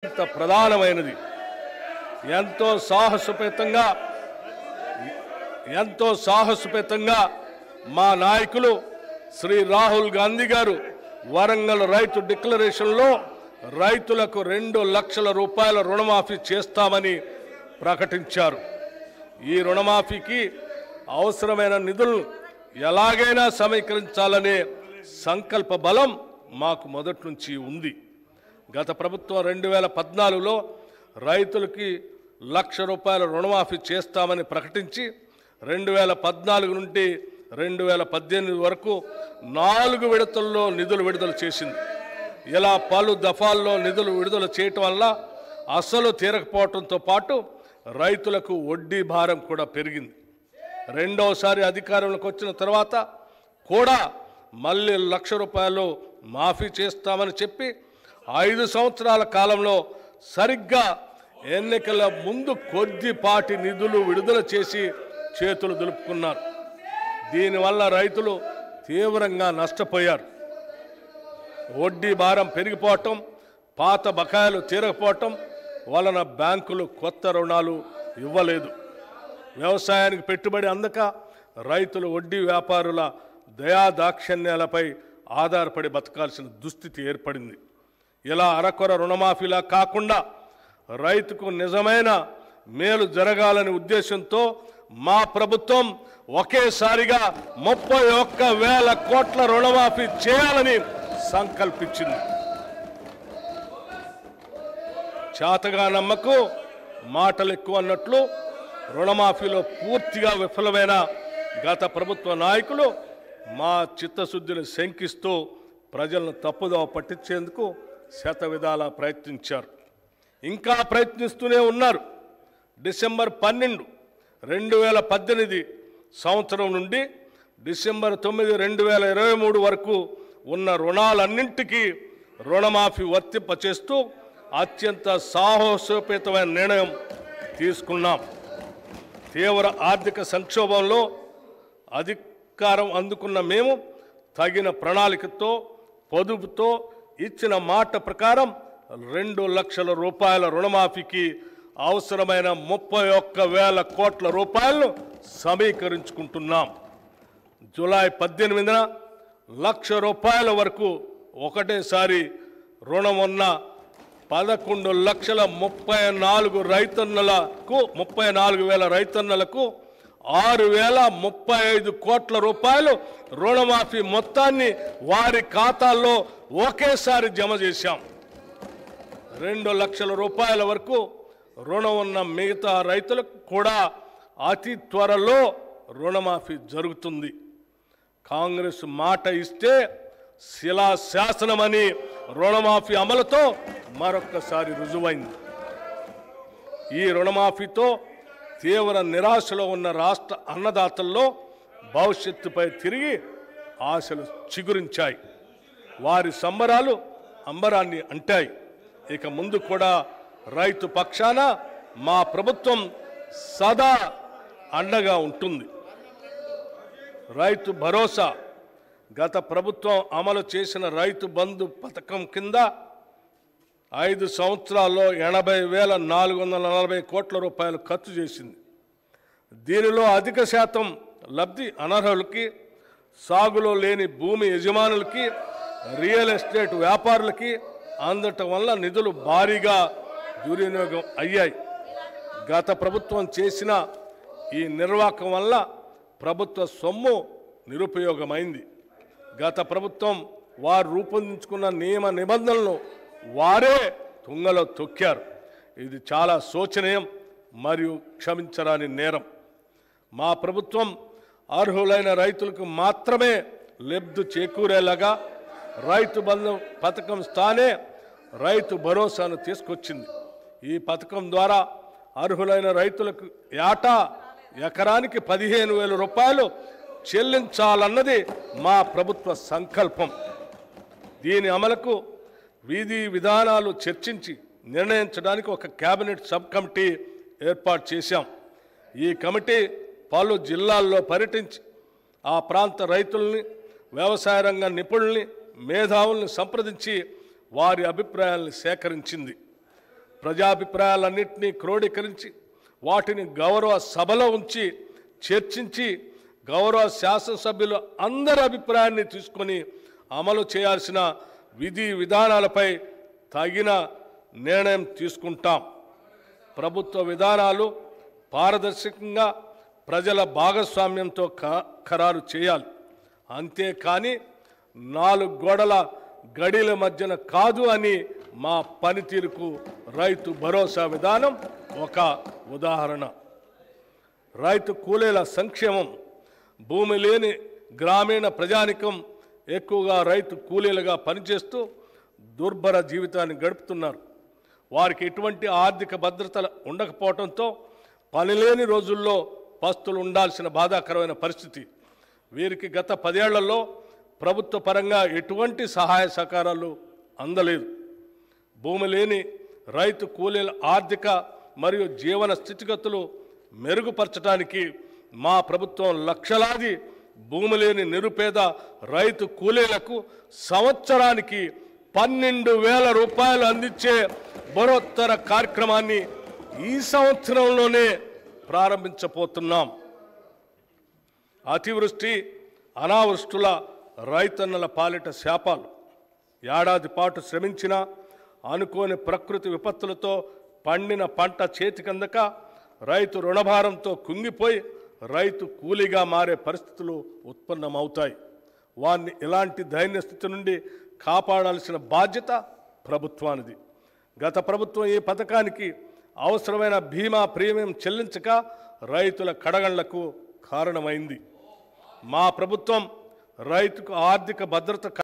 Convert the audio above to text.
ప్రధానమైనది. ఎంతో సాహసోపేతంగా మా నాయకులు శ్రీ రాహుల్ గాంధీ గారు వరంగల్ రైతు డిక్లరేషన్లో రైతులకు 2 లక్షల రూపాయల రుణమాఫీ చేస్తామని ప్రకటించారు. ఈ రుణమాఫీకి అవసరమైన నిధులను ఎలాగైనా సమీకరించాలనే సంకల్ప బలం మాకు మొదటి నుంచి ఉంది. గత ప్రభుత్వం 2014లో రైతులకి 1 లక్ష రూపాయల రుణమాఫీ చేస్తామని ప్రకటించి 2014 నుండి 2018 వరకు 4 విడతల్లో నిధులు విడుదల చేసింది. ఇలా పలు దఫాల్లో నిధులు విడుదల చేయటం వల్ల అసలు తీరకపోవడంతో పాటు రైతులకు వడ్డీ భారం కూడా పెరిగింది. రెండోసారి అధికారంలోకి వచ్చిన తర్వాత కూడా మళ్ళీ 1 లక్ష రూపాయలు మాఫీ చేస్తామని చెప్పి 5 సంవత్సరాల కాలంలో సరిగ్గా ఎన్నికల ముందు కొద్దిపాటి నిధులు విడుదల చేసి చేతులు దులుపుకున్నారు. దీనివల్ల రైతులు తీవ్రంగా నష్టపోయారు. వడ్డీ భారం పెరిగిపోవటం, పాత బకాయిలు తీరకపోవటం వలన బ్యాంకులు కొత్త రుణాలు ఇవ్వలేదు. వ్యవసాయానికి పెట్టుబడి అందక రైతులు వడ్డీ వ్యాపారుల దయాదాక్షిణ్యాలపై ఆధారపడి బతకాల్సిన దుస్థితి ఏర్పడింది. ఇలా అరకొర రుణమాఫీలా కాకుండా రైతుకు నిజమైన మేలు జరగాలనే ఉద్దేశంతో మా ప్రభుత్వం ఒకేసారిగా 31,000 కోట్ల రుణమాఫీ చేయాలని సంకల్పించింది. చేతగా నమ్మకు మాటలు ఎక్కువ అన్నట్లు రుణమాఫీలో పూర్తిగా విఫలమైన గత ప్రభుత్వ నాయకులు మా చిత్తశుద్ధిని శంకిస్తూ ప్రజలను తప్పుదోవ పట్టించేందుకు శతవిధాలా ప్రయత్నించారు. ఇంకా ప్రయత్నిస్తూనే ఉన్నారు. డిసెంబర్ 12, 2018 సంవత్సరం నుండి డిసెంబర్ 9, 2023 వరకు ఉన్న రుణాలన్నింటికీ రుణమాఫీ వర్తింపచేస్తూ అత్యంత సాహసోపేతమైన నిర్ణయం తీసుకున్నాం. తీవ్ర ఆర్థిక సంక్షోభంలో అధికారం అందుకున్న మేము తగిన ప్రణాళికతో పొదుపుతో ఇచ్చిన మాట ప్రకారం 2 లక్షల రూపాయల రుణమాఫీకి అవసరమైన 31,000 కోట్ల రూపాయలను సమీకరించుకుంటున్నాం. జూలై 18న 1 లక్ష రూపాయల వరకు ఒకటేసారి రుణం ఉన్న 11,34,000 రైతన్నలకు 6,035 కోట్ల రూపాయలు రుణమాఫీ మొత్తాన్ని వారి ఖాతాల్లో ఒకేసారి జమ చేశాం. 2 లక్షల రూపాయల వరకు రుణం ఉన్న మిగతా రైతులకు కూడా అతి త్వరలో రుణమాఫీ జరుగుతుంది. కాంగ్రెస్ మాట ఇస్తే శిలాశాసనమని రుణమాఫీ అమలుతో మరొక్కసారి రుజువైంది. ఈ రుణమాఫీతో తీవ్ర నిరాశలో ఉన్న రాష్ట్ర అన్నదాతల్లో భవిష్యత్తుపై తిరిగి ఆశలు చిగురించాయి. వారి సంబరాలు అంబరాన్ని అంటాయి. ఇక ముందు కూడా రైతు పక్షాన మా ప్రభుత్వం సదా అండగా ఉంటుంది. రైతు భరోసా గత ప్రభుత్వం అమలు చేసిన రైతు బంధు పథకం కింద 5 సంవత్సరాల్లో 80,440 కోట్ల రూపాయలు ఖర్చు చేసింది. దీనిలో అధిక శాతం లబ్ధి అనర్హులకి, సాగులో లేని భూమి యజమానులకి, రియల్ ఎస్టేట్ వ్యాపారులకి అందటం వల్ల నిధులు భారీగా దుర్వినియోగం అయ్యాయి. గత ప్రభుత్వం చేసిన ఈ నిర్వాహకం వల్ల ప్రభుత్వ సొమ్ము నిరుపయోగమైంది. గత ప్రభుత్వం వారు రూపొందించుకున్న నియమ నిబంధనలను వారే తుంగలో తొక్కారు. ఇది చాలా శోచనీయం మరియు క్షమించరాని నేరం. మా ప్రభుత్వం అర్హులైన రైతులకు మాత్రమే లబ్ధి చేకూరేలాగా రైతు బంధు పథకం స్థానే రైతు భరోసాను తీసుకొచ్చింది. ఈ పథకం ద్వారా అర్హులైన రైతులకు ఏటా ఎకరానికి 15,000 రూపాయలు చెల్లించాలన్నది మా ప్రభుత్వ సంకల్పం. దీని అమలుకు విధి విధానాలు చర్చించి నిర్ణయించడానికి ఒక కేబినెట్ సబ్ కమిటీ ఏర్పాటు చేశాం. ఈ కమిటీ పలు జిల్లాల్లో పర్యటించి ఆ ప్రాంత రైతుల్ని, వ్యవసాయ రంగ నిపుణుల్ని, మేధావుల్ని సంప్రదించి వారి అభిప్రాయాలను సేకరించింది. ప్రజాభిప్రాయాలన్నింటినీ క్రోడీకరించి వాటిని గౌరవ సభలో ఉంచి చర్చించి గౌరవ శాసనసభ్యులు అందరి అభిప్రాయాన్ని తీసుకొని అమలు చేయాల్సిన విధి విధానాలపై తగిన నిర్ణయం తీసుకుంటాం. ప్రభుత్వ విధానాలు పారదర్శకంగా ప్రజల భాగస్వామ్యంతో ఖరారు చేయాలి. అంతేకాని 4 గోడల గడిల మధ్యన కాదు అని మా పనితీరుకు రైతు భరోసా విధానం ఒక ఉదాహరణ. రైతు కూలీల సంక్షేమం. భూమి లేని గ్రామీణ ప్రజానికం ఎక్కువగా రైతు కూలీలుగా పనిచేస్తూ దుర్భర జీవితాన్ని గడుపుతున్నారు. వారికి ఎటువంటి ఆర్థిక భద్రత ఉండకపోవడంతో పనిలేని రోజుల్లో పస్తులు ఉండాల్సిన బాధాకరమైన పరిస్థితి. వీరికి గత 10 ఏళ్లలో ప్రభుత్వ పరంగా ఎటువంటి సహాయ సహకారాలు అందలేదు. భూమి లేని రైతు కూలీల ఆర్థిక మరియు జీవన స్థితిగతులు మెరుగుపరచడానికి మా ప్రభుత్వం లక్షలాది భూమి లేని నిరుపేద రైతు కూలీలకు సంవత్సరానికి 12,000 రూపాయలు అందించే బరోత్తర కార్యక్రమాన్ని ఈ సంవత్సరంలోనే ప్రారంభించబోతున్నాం. అతివృష్టి అనావృష్టుల రైతన్నల పాలిట శాపాలు. ఏడాది పాటు శ్రమించిన అనుకోని ప్రకృతి విపత్తులతో పండిన పంట చేతికందక రైతు రుణభారంతో కుంగిపోయి రైతు కూలీగా మారే పరిస్థితులు ఉత్పన్నమవుతాయి. వారిని ఇలాంటి దైన్య స్థితి నుండి కాపాడాల్సిన బాధ్యత ప్రభుత్వానిది. గత ప్రభుత్వం ఈ పథకానికి అవసరమైన బీమా ప్రీమియం చెల్లించక రైతుల కడగండ్లకు కారణమైంది. మా ప్రభుత్వం రైతుకు ఆర్థిక భద్రత